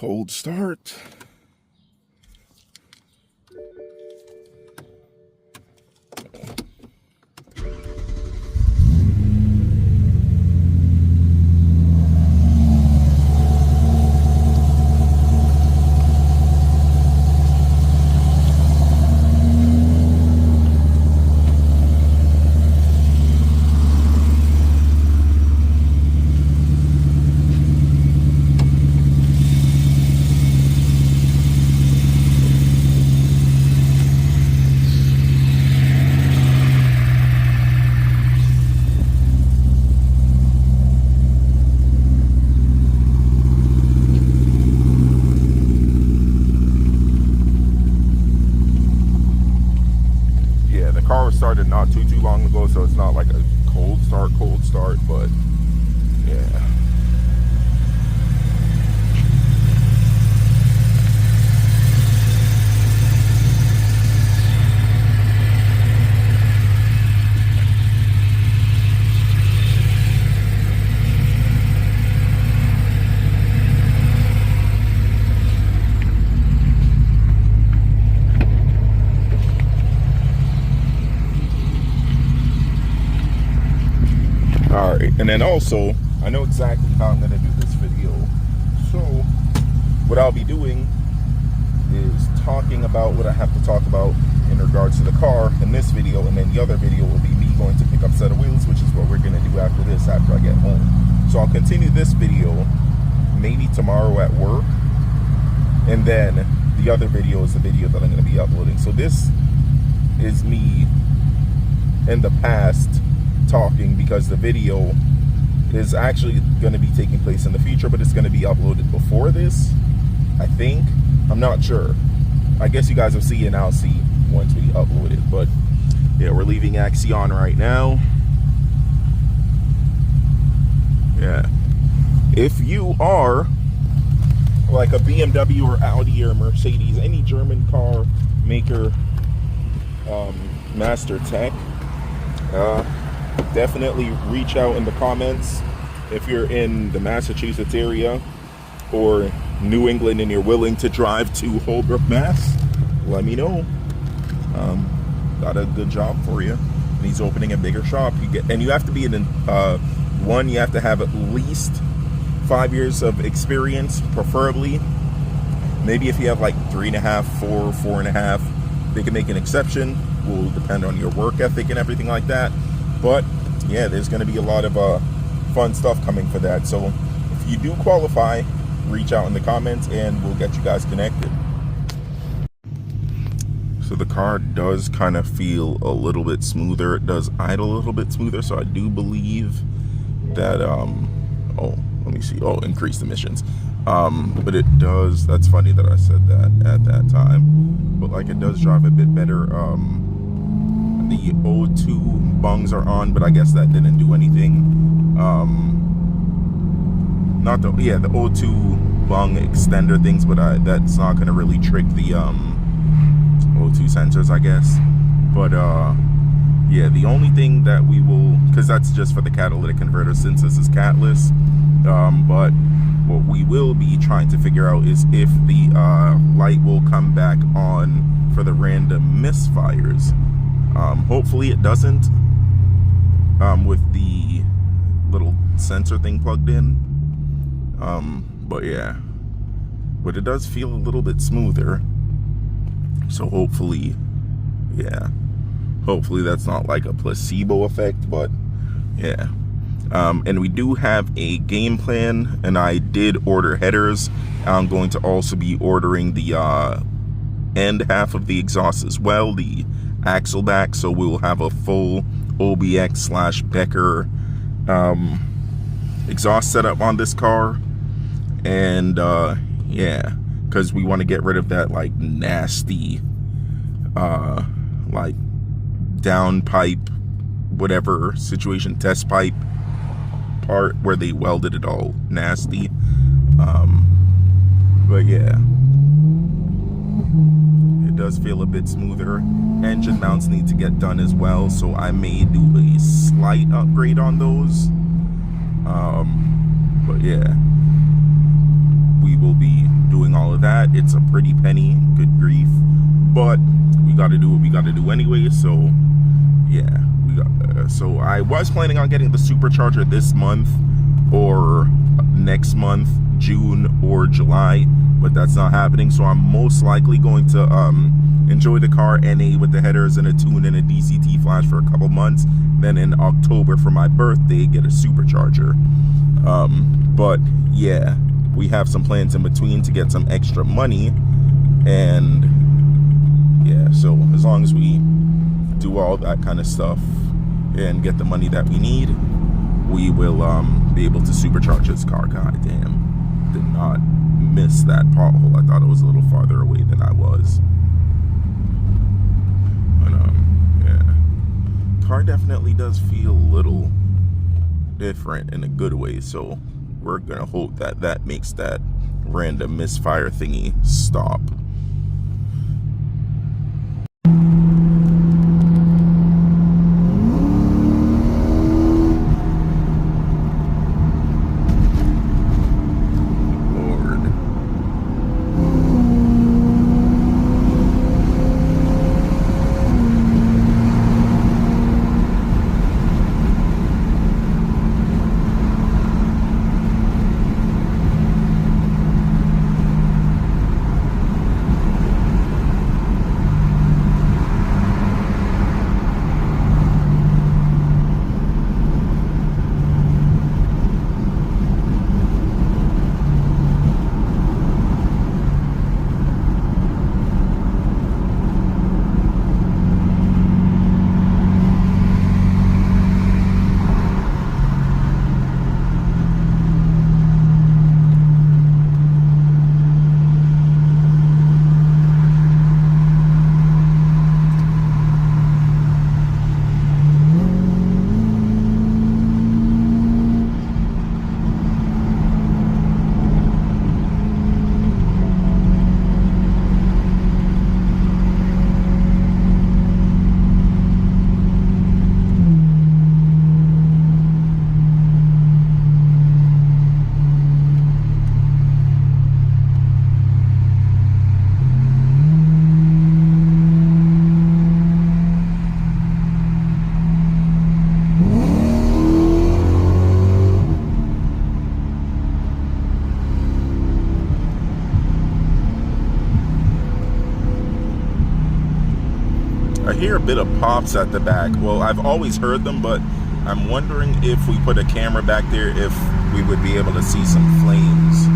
Cold start. Started not too long ago, so it's not like a cold start, but yeah. Alright, and then also, I know exactly how I'm going to do this video. So, what I'll be doing is talking about what I have to talk about in regards to the car in this video, and then the other video will be me going to pick up a set of wheels, which is what we're going to do after this, after I get home. So I'll continue this video maybe tomorrow at work, and then the other video is the video that I'm going to be uploading. So this is me in the past talking, because the video is actually going to be taking place in the future, but it's going to be uploaded before this, I think. I'm not sure. I guess you guys will see, and I'll see once we upload it. But yeah, we're leaving Axion right now. Yeah, if you are like a BMW or Audi or Mercedes, any German car maker, master tech, definitely reach out in the comments if you're in the Massachusetts area or New England and you're willing to drive to Holbrook, Mass. Let me know. Got a good job for you. And he's opening a bigger shop. You have to be in one. You have to have at least 5 years of experience, preferably. Maybe if you have like 3.5, 4.5, they can make an exception. Will depend on your work ethic and everything like that. But yeah, there's going to be a lot of fun stuff coming for that. So if you do qualify, reach out in the comments and we'll get you guys connected. So the car does kind of feel a little bit smoother. It does idle a little bit smoother. So I do believe that, oh, let me see. Oh, increased emissions. But it does, that's funny that I said that at that time. But like, it does drive a bit better. The O2 bungs are on, but I guess that didn't do anything. Not the, yeah, the O2 bung extender things, but that's not going to really trick the O2 sensors, I guess. But yeah, the only thing that we will, because that's just for the catalytic converter since this is catless, but what we will be trying to figure out is if the light will come back on for the random misfires. Hopefully it doesn't, with the little sensor thing plugged in. But yeah, but it does feel a little bit smoother. So hopefully, yeah, hopefully that's not like a placebo effect, but yeah. And we do have a game plan, and I did order headers. I'm going to also be ordering the end half of the exhaust as well, the axle back, so we'll have a full OBX/Becker exhaust setup on this car. And yeah, because we want to get rid of that like nasty like downpipe whatever situation, test pipe part where they welded it all nasty. But yeah, it does feel a bit smoother. Engine mounts need to get done as well, so I may do a slight upgrade on those. But yeah, we will be doing but it's a pretty penny. Good grief. But we got to do what we got to do anyway. So yeah, so I was planning on getting the supercharger this month or next month, June or July, but that's not happening. So I'm most likely going to enjoy the car NA with the headers and a tune and a DCT flash for a couple months. Then in October for my birthday, get a supercharger. But yeah, we have some plans in between to get some extra money. And yeah, so as long as we do all that kind of stuff and get the money that we need, we will be able to supercharge this car. God damn, did not miss that pothole. I thought it was a little farther away than I was. But yeah, car definitely does feel a little different in a good way, so we're gonna hope that that makes that random misfire thingy stop. I hear a bit of pops at the back. Well, I've always heard them, but I'm wondering if we put a camera back there, if we would be able to see some flames.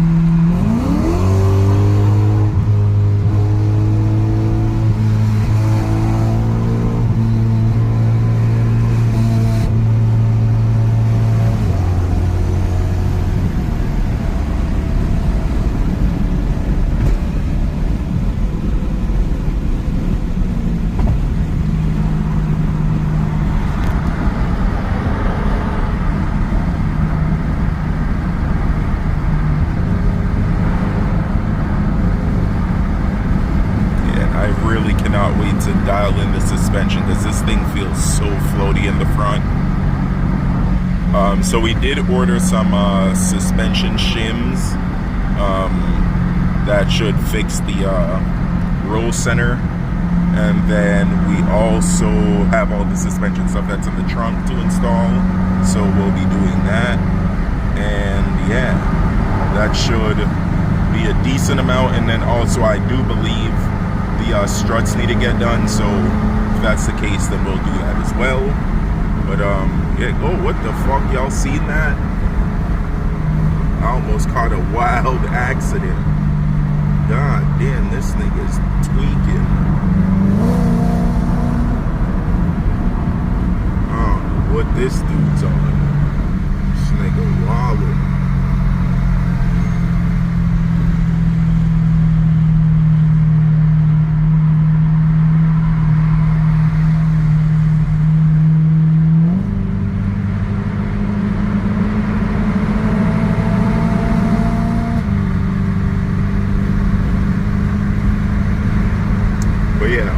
To dial in the suspension because this thing feels so floaty in the front. So we did order some suspension shims that should fix the roll center, and then we also have all the suspension stuff that's in the trunk to install, so we'll be doing that. And yeah, that should be a decent amount. And then also I do believe the struts need to get done, so if that's the case, then we'll do that as well. But yeah, oh, what the fuck, y'all seen that? I almost caught a wild accident. God damn, this nigga's tweaking. What this dude's on. This nigga wildin'.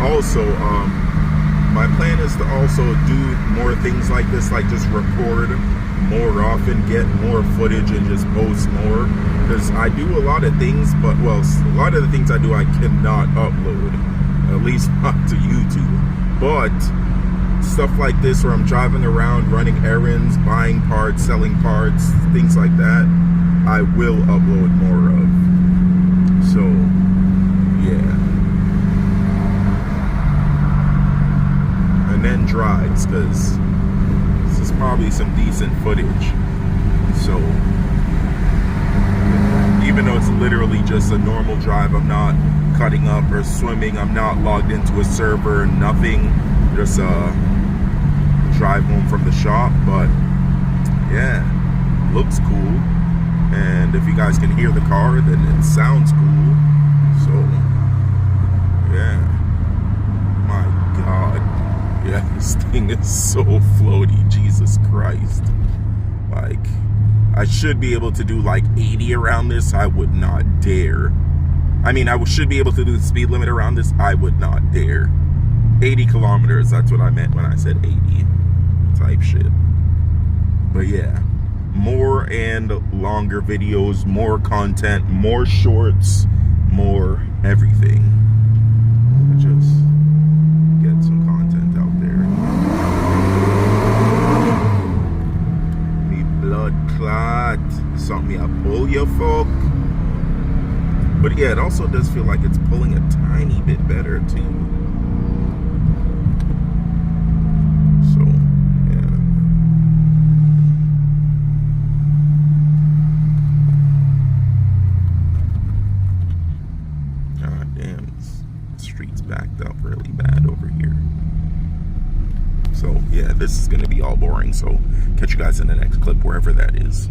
Also, my plan is to also do more things like this, like just record more often, get more footage, and just post more. Because I do a lot of things, but, well, a lot of the things I do I cannot upload. At least not to YouTube. But stuff like this where I'm driving around, running errands, buying parts, selling parts, things like that, I will upload more of. So, yeah. And then drives, because this is probably some decent footage. So, even though it's literally just a normal drive, I'm not cutting up or swimming, I'm not logged into a server, nothing, just drive home from the shop. But yeah, looks cool, and if you guys can hear the car, then it sounds cool. So yeah, my god, yeah, this thing is so floaty, Jesus Christ. Like, I should be able to do like 80 around this. I would not dare. I mean, I should be able to do the speed limit around this. I would not dare. 80 kilometers, that's what I meant when I said 80 type shit. But yeah, more and longer videos, more content, more shorts, more everything. Just get some content out there. Me blood clot, something I pull your folk. But yeah, it also does feel like it's pulling a tiny bit better too. So, yeah. God damn, this street's backed up really bad over here. So, yeah, this is going to be all boring. So, catch you guys in the next clip, wherever that is.